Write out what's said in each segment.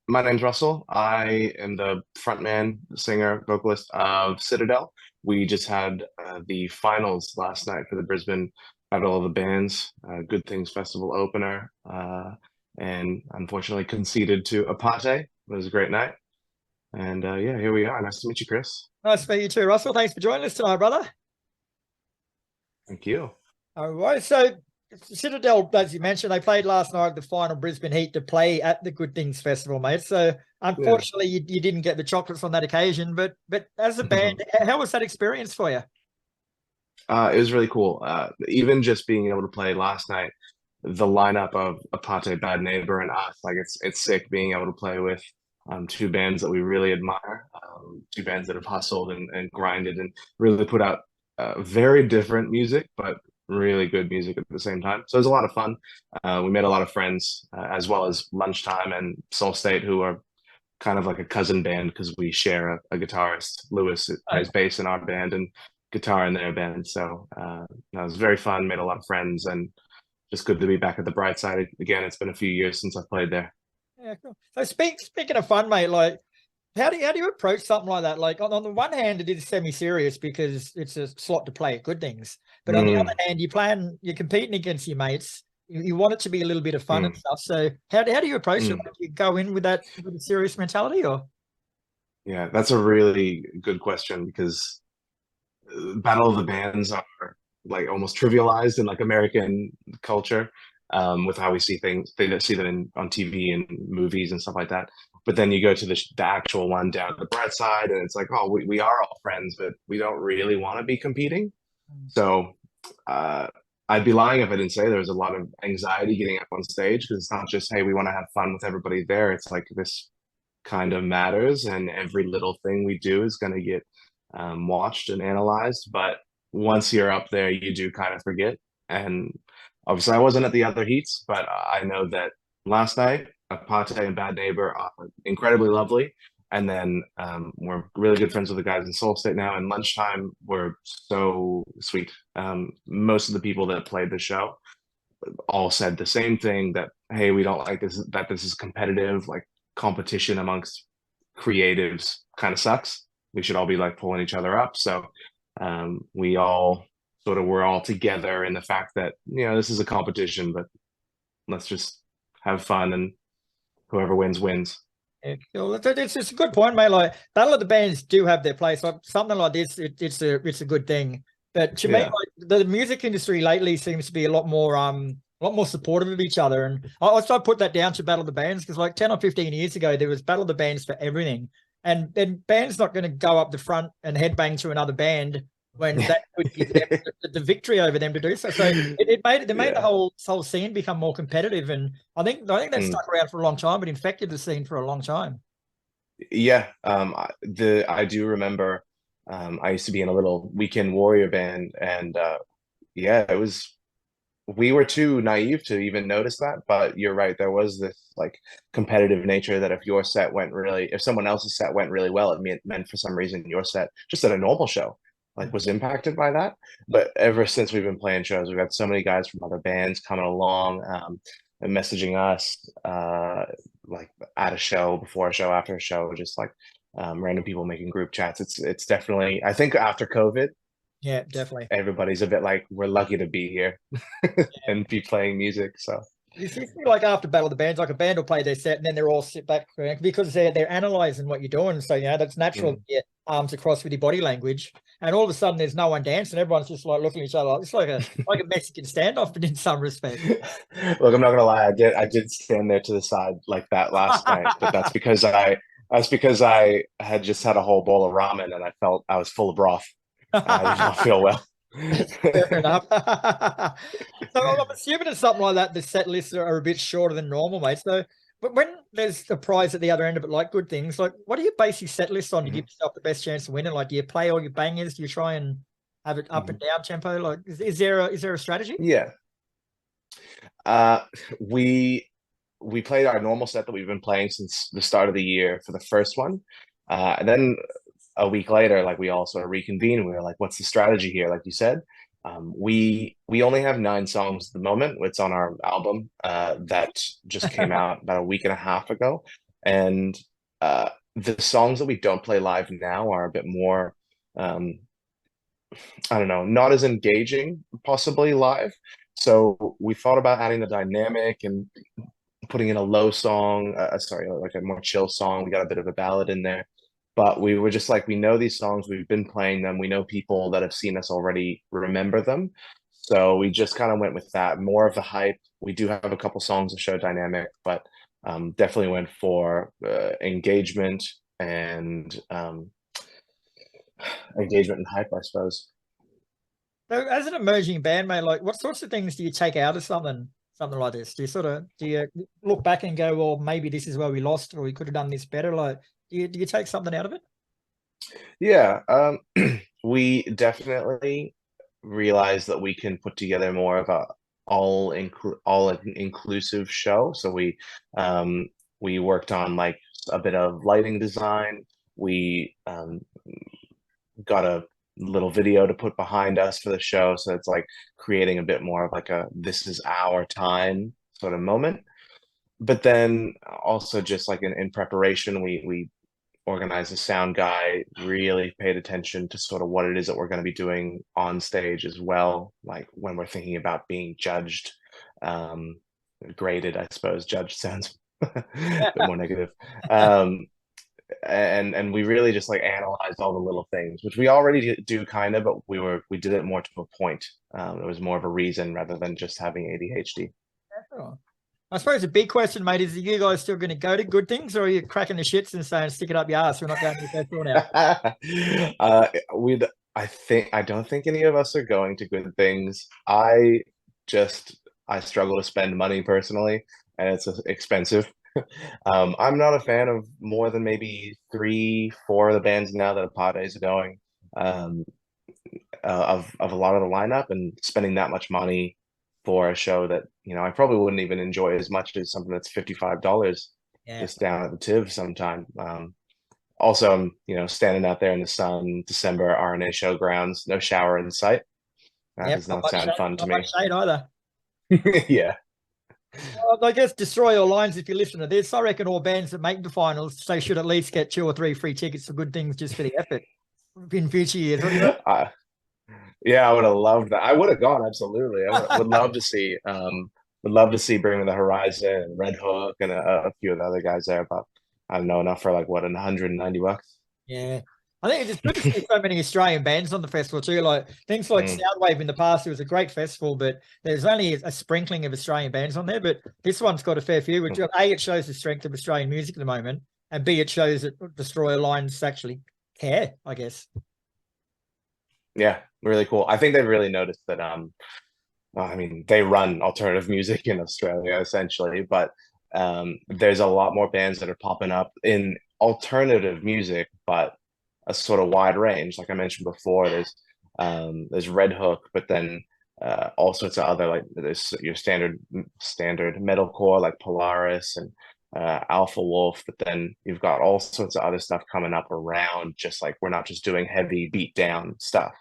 My name's Russell. I am the frontman, singer, vocalist of Citadel. We just had the finals last night for the Brisbane Battle of the Bands, Good Things Festival opener, and unfortunately conceded to Apate. It was a great night. And yeah, here we are. Nice to meet you, Chris. Nice to meet you too, Russell. Thanks for joining us tonight, brother. Thank you. All right. So, Citadel, as you mentioned, they played last night the final Brisbane Heat to play at the Good Things Festival, mate. So, Yeah. unfortunately, you didn't get the chocolates on that occasion. But as a band, how was that experience for you? It was really cool. Even just being able to play last night, the lineup of Apate, Bad Neighbor, and us, like it's sick being able to play with two bands that we really admire, two bands that have hustled and grinded and really put out very different music, but really good music at the same time. So it was a lot of fun. We made a lot of friends, as well as Lunchtime and Soul State, who are kind of like a cousin band because we share a guitarist, Lewis, who plays bass in our band and guitar in their band. So it was very fun, made a lot of friends, and just good to be back at the bright side again. It's been a few years since I've played there. Yeah, cool. So, speaking of fun, mate, like how do you approach something like that? Like on the one hand, it is semi-serious because it's a slot to play at Good Things, but on the other Mm, hand, you're competing against your mates. You want it to be a little bit of fun and mm, stuff. So how do you approach it? mm. Like, you go in with that with a serious mentality, or Yeah, that's a really good question because Battle of the Bands are like almost trivialized in like American culture, with how we see things. They see them on TV and movies and stuff like that. But then you go to the actual one down at the bright side, and it's like, oh, we are all friends, but we don't really want to be competing. So uh, I'd be lying if I didn't say there was a lot of anxiety getting up on stage because it's not just, hey, we want to have fun with everybody there. It's like this kind of matters, and every little thing we do is going to get watched and analyzed. But once you're up there, you do kind of forget. And obviously, I wasn't at the other heats, but I know that last night, Apate and Bad Neighbor are incredibly lovely. And then we're really good friends with the guys in Soul State now. And Lunchtime were so sweet. Most of the people that played the show all said the same thing that, hey, we don't like this, that this is competitive, like competition amongst creatives kind of sucks. We should all be like pulling each other up. So we all sort of we're all together in the fact that, this is a competition, but let's just have fun and whoever wins wins. yeah, cool. It's a good point, mate. Like Battle of the Bands do have their place. Like something like this, it's a good thing. But to me, Yeah. like the music industry lately seems to be a lot more supportive of each other. And I put that down to Battle of the Bands because like 10 or 15 years ago, there was Battle of the Bands for everything. And then band's not going to go up the front and headbang to another band when that could give them the victory over them to do so. So they made the Yeah. whole scene become more competitive. And I think that Mm. stuck around for a long time, but infected the scene for a long time. Yeah. I do remember I used to be in a little weekend warrior band, and yeah, it was we were too naive to even notice that, but you're right. There was this like competitive nature that if someone else's set went really well, it meant for some reason your set, just at a normal show, like was impacted by that. But ever since we've been playing shows, we've had so many guys from other bands coming along, and messaging us, like at a show, before a show, after a show, just like random people making group chats. It's definitely, I think after COVID, Yeah, definitely. everybody's a bit like, we're lucky to be here and be playing music. So You see, like after Battle of the Bands, like a band will play their set and then they're all sit back because they're analyzing what you're doing. So that's natural to mm. get arms across with your body language. And all of a sudden, there's no one dancing. Everyone's just like looking at each other. It's like a Mexican standoff, but in some respects. Look, I'm not gonna lie, I did stand there to the side like that last night, but that's because I had just had a whole bowl of ramen and I felt I was full of broth. I did not feel well. Fair enough. So I'm assuming it's something like that. The set lists are a bit shorter than normal, mate. So, but when there's a prize at the other end of it, like Good Things, like what do you base your set list on to give Mhm, yourself the best chance to win it? Like, do you play all your bangers? Do you try and have it up and mhm. down tempo? Like, is there a strategy? Yeah. Uh, we we played our normal set that we've been playing since the start of the year for the first one. And then a week later, like we all sort of reconvened. We were like, what's the strategy here? Like you said, we only have 9 songs at the moment. It's on our album that just came out about a week and a half ago. And the songs that we don't play live now are a bit more, um, I don't know, not as engaging possibly live. So we thought about adding the dynamic and putting in a low song, sorry, like a more chill song. We got a bit of a ballad in there, but we were just like, we know these songs, we've been playing them, we know people that have seen us already remember them. So we just kind of went with that, more of the hype. We do have a couple songs that show dynamic, but definitely went for and engagement and hype, I suppose. So as an emerging band, mate, like what sorts of things do you take out of something like this? Do you look back and go, well, maybe this is where we lost, or we could have done this better? Like, do you take something out of it? Yeah, we definitely realized that we can put together more of a all inclusive show. So we worked on like a bit of lighting design. We got a little video to put behind us for the show, so it's like creating a bit more of like a this is our time sort of moment. But then also just like in preparation, we organized a sound guy, really paid attention to sort of what it is that we're going to be doing on stage as well, like when we're thinking about being judged, um graded, I suppose. Judged sounds a bit more negative. um and we really just like analyzed all the little things, which we already do kind of, but we did it more to a point. It was more of a reason rather than just having ADHD. Oh. I suppose the big question, mate, is are you guys still going to go to good things, or are you cracking the shits and saying, stick it up your ass, we're not going to the festival now? we I don't think any of us are going to good things. I struggle to spend money personally, and it's expensive. I'm not a fan of more than maybe three, four of the bands now that Apate is going, um, of a lot of the lineup, and spending that much money for a show that, you know, I probably wouldn't even enjoy as much as something that's $55 Yeah. just down at the Tiv sometime. Also, I'm, you know, standing out there in the sun, December, RNA showgrounds, no shower in sight. That Yeah, does not sound fun to not much me. shade either. Yeah. Well, I guess destroy your lines if you listen to this. I reckon all bands that make the finals, they should at least get 2 or 3 free tickets for good things just for the effort in future years. What do you reckon? Yeah, I would have loved that. I would have gone, absolutely. Would love to see would love to see Bring Me the Horizon and Red Hook and a few of the other guys there, but I don't know, enough for like what, $190. Yeah. I think it's just good to see so many Australian bands on the festival too. Like things like Mm. Soundwave in the past, it was a great festival, but there's only a sprinkling of Australian bands on there. But this one's got a fair few, which A, it shows the strength of Australian music at the moment, and B, it shows that Destroyer Lines actually care, I guess. Yeah, really cool. I think they've really noticed that I mean, they run alternative music in Australia essentially, but there's a lot more bands that are popping up in alternative music, but a sort of wide range. Like I mentioned before, there's Red Hook, but then all sorts of other, like there's your standard metalcore like Polaris and Alpha Wolf, but then you've got all sorts of other stuff coming up around. Just like we're not just doing heavy beat down stuff.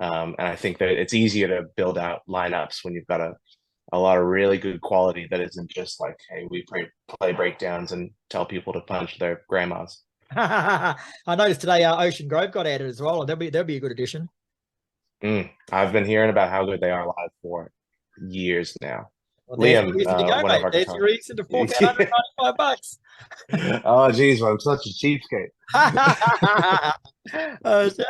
And I think that it's easier to build out lineups when you've got a lot of really good quality that isn't just like, hey, we play breakdowns and tell people to punch their grandmas. I noticed today Ocean Grove got added as well, and they'll be a good addition. I've been hearing about how good they are live for years now. Well, there's your Liam, reason to go, one of mate. our There's your guitarists. reason to fork out $195. Oh, geez, well, I'm such a cheapskate.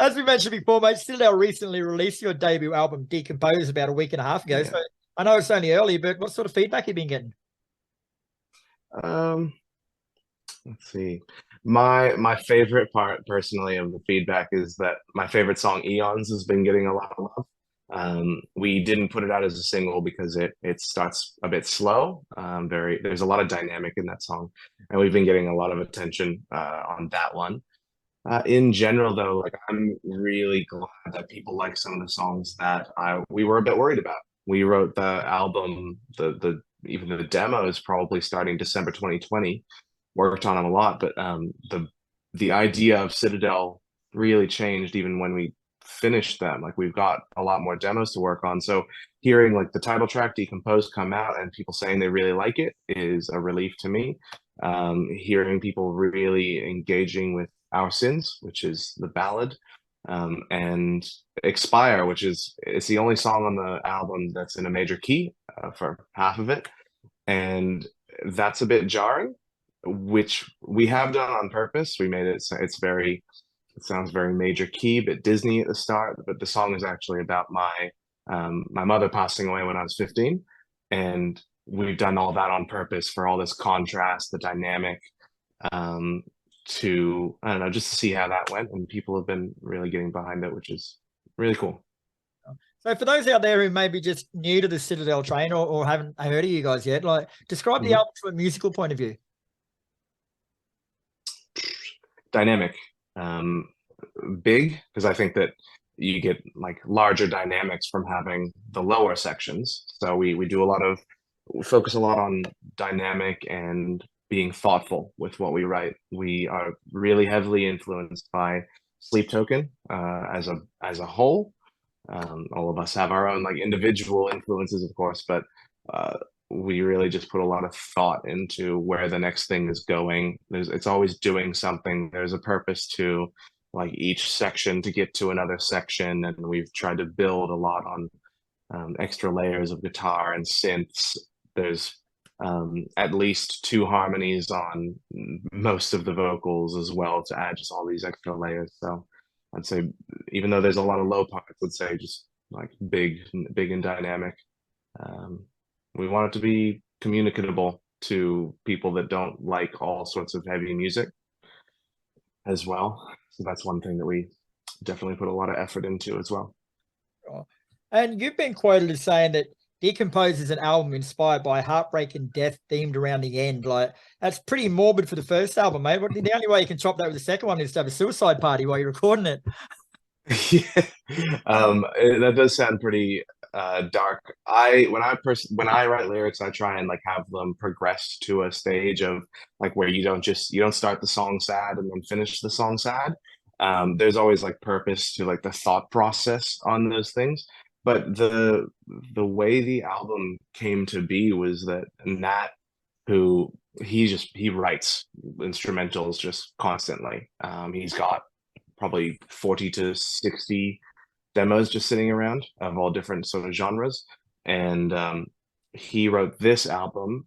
As we mentioned before, mate, Citadel recently released your debut album, Decompose, about a week and a half ago. Yeah. So I know it's only early, but what sort of feedback have you been getting? Um, let's see. My favorite part personally of the feedback is that my favorite song Eons has been getting a lot of love. We didn't put it out as a single because it starts a bit slow. There's a lot of dynamic in that song, and we've been getting a lot of attention on that one. In general, though, like I'm really glad that people like some of the songs that we were a bit worried about. We wrote the album, the even the demo is probably starting December 2020. Worked on them a lot, but the idea of Citadel really changed even when we finished them. Like we've got a lot more demos to work on. So hearing like the title track Decomposed come out and people saying they really like it is a relief to me. Hearing people really engaging with Our Sins, which is the ballad, and Expire, which is it's the only song on the album that's in a major key for half of it, and that's a bit jarring, which we have done on purpose. We made it so it sounds very major key, but Disney at the start. But the song is actually about my mother passing away when I was 15, and we've done all that on purpose for all this contrast, the dynamic, to I don't know, just to see how that went, and people have been really getting behind it, which is really cool. So for those out there who may be just new to the Citadel train or haven't heard of you guys yet, like describe the album from a musical point of view. Dynamic, big, because I think that you get like larger dynamics from having the lower sections. So we do a lot of focus a lot on dynamic and being thoughtful with what we write. We are really heavily influenced by Sleep Token as a whole. All of us have our own like individual influences, of course, but we really just put a lot of thought into where the next thing is going. It's always doing something. There's a purpose to like each section to get to another section, and we've tried to build a lot on extra layers of guitar and synths. There's at least two harmonies on most of the vocals as well to add just all these extra layers. So I'd say even though there's a lot of low parts, I'd say just like big and dynamic. We want it to be communicable to people that don't like all sorts of heavy music as well. So that's one thing that we definitely put a lot of effort into as well. And you've been quoted as saying that Decompose is an album inspired by heartbreak and death themed around the end. Like, that's pretty morbid for the first album, mate. But the only way you can top that with the second one is to have a suicide party while you're recording it. Yeah, that does sound pretty dark. When I write lyrics, I try and like have them progress to a stage of like where you don't start the song sad and then finish the song sad. There's always like purpose to like the thought process on those things. But the way the album came to be was that Nat, who he writes instrumentals just constantly. He's got probably 40 to 60 demos just sitting around of all different sort of genres. And he wrote this album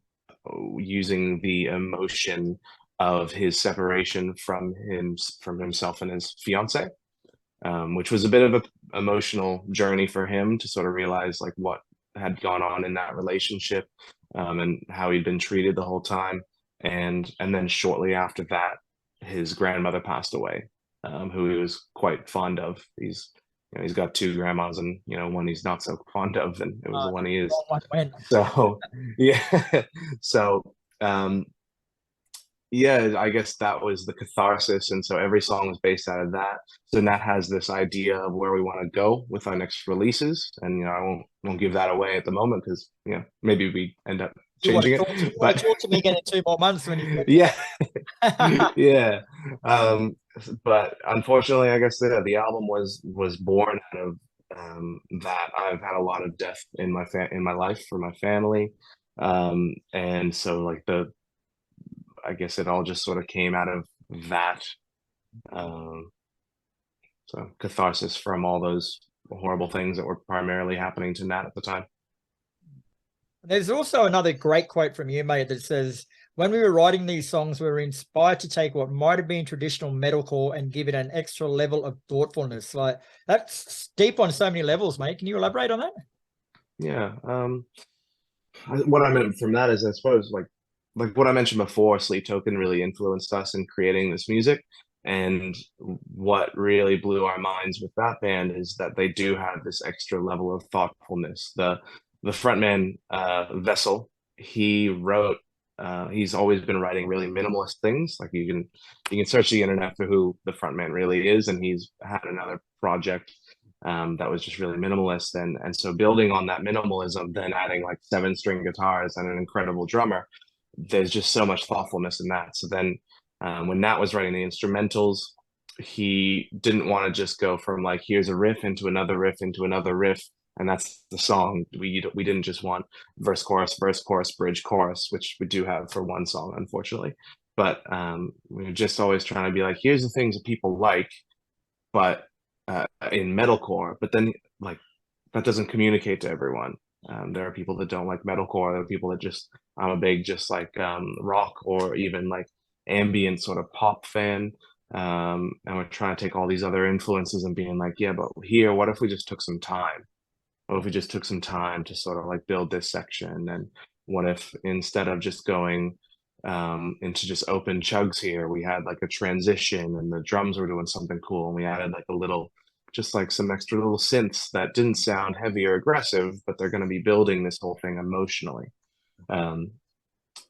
using the emotion of his separation from himself and his fiance, which was a bit of an emotional journey for him to sort of realize like what had gone on in that relationship, and how he'd been treated the whole time. And then shortly after that, his grandmother passed away, who he was quite fond of. He's got two grandmas, and one he's not so fond of, and it was the one he is. So yeah, so yeah, I guess that was the catharsis, and so every song was based out of that. So Nat has this idea of where we want to go with our next releases, and I won't give that away at the moment because maybe we end up changing it. But talk to me again in 2 more months when you yeah, yeah. But unfortunately, I guess the album was born out of that. I've had a lot of death in my life for my family, and so like I guess it all just sort of came out of that. So catharsis from all those horrible things that were primarily happening to Nat at the time. There's also another great quote from you, mate, that says, when we were writing these songs, we were inspired to take what might have been traditional metalcore and give it an extra level of thoughtfulness. Like, that's deep on so many levels, mate. Can you elaborate on that? Yeah. What I meant from that is, I suppose, like what I mentioned before, Sleep Token really influenced us in creating this music. And what really blew our minds with that band is that they do have this extra level of thoughtfulness. The frontman, Vessel, he wrote, he's always been writing really minimalist things. Like you can search the internet for who the frontman really is, and he's had another project that was just really minimalist. And so building on that minimalism, then adding like 7-string guitars and an incredible drummer, there's just so much thoughtfulness in that. So then when Nat was writing the instrumentals, he didn't want to just go from like here's a riff into another riff into another riff, and that's the song. We didn't just want verse chorus bridge chorus, which we do have for one song, unfortunately. But we are just always trying to be like, here's the things that people like, but in metalcore. But then like that doesn't communicate to everyone. There are people that don't like metalcore. There are people that just I'm a big just like rock or even like ambient sort of pop fan. And we're trying to take all these other influences and being like, yeah, but here, what if we just took some time? What if we just took some time to sort of like build this section? And what if instead of just going into just open chugs here, we had like a transition and the drums were doing something cool and we added like a little, just like some extra little synths that didn't sound heavy or aggressive, but they're going to be building this whole thing emotionally. Um,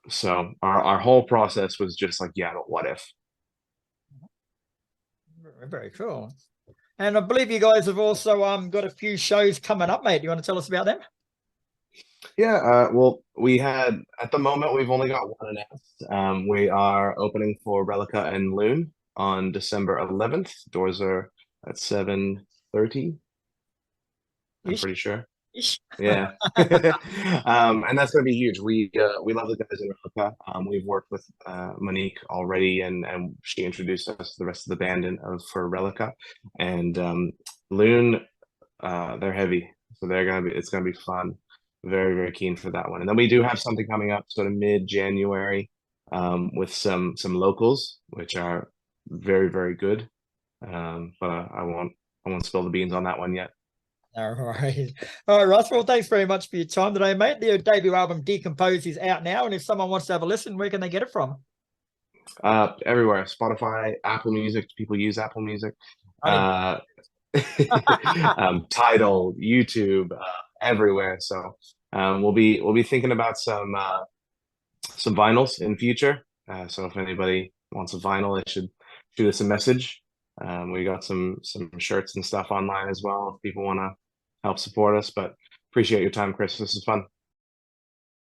so our whole process was just like, yeah, but what if? Very cool. And I believe you guys have also got a few shows coming up, mate. You want to tell us about them? Yeah, well, we had at the moment we've only got one announced. We are opening for Relica and Loon on December 11th. Doors are at 7:30, I'm Ish. pretty sure. Ish. Yeah. And that's gonna be huge. We love the guys in Relica. We've worked with Monique already and she introduced us to the rest of the band for Relica. And Loon, they're heavy. So it's gonna be fun. Very, very keen for that one. And then we do have something coming up sort of mid-January with some locals, which are very, very good. But I won't spill the beans on that one yet. All right. All right, Russ. Well, thanks very much for your time today, mate. The debut album Decompose is out now. And if someone wants to have a listen, where can they get it from? Everywhere. Spotify, Apple Music. People use Apple Music. I didn't. Uh, Tidal, YouTube, everywhere. So we'll be thinking about some vinyls in future. So if anybody wants a vinyl, they should shoot us a message. We got some shirts and stuff online as well if people want to help support us. But appreciate your time, Chris. This is fun.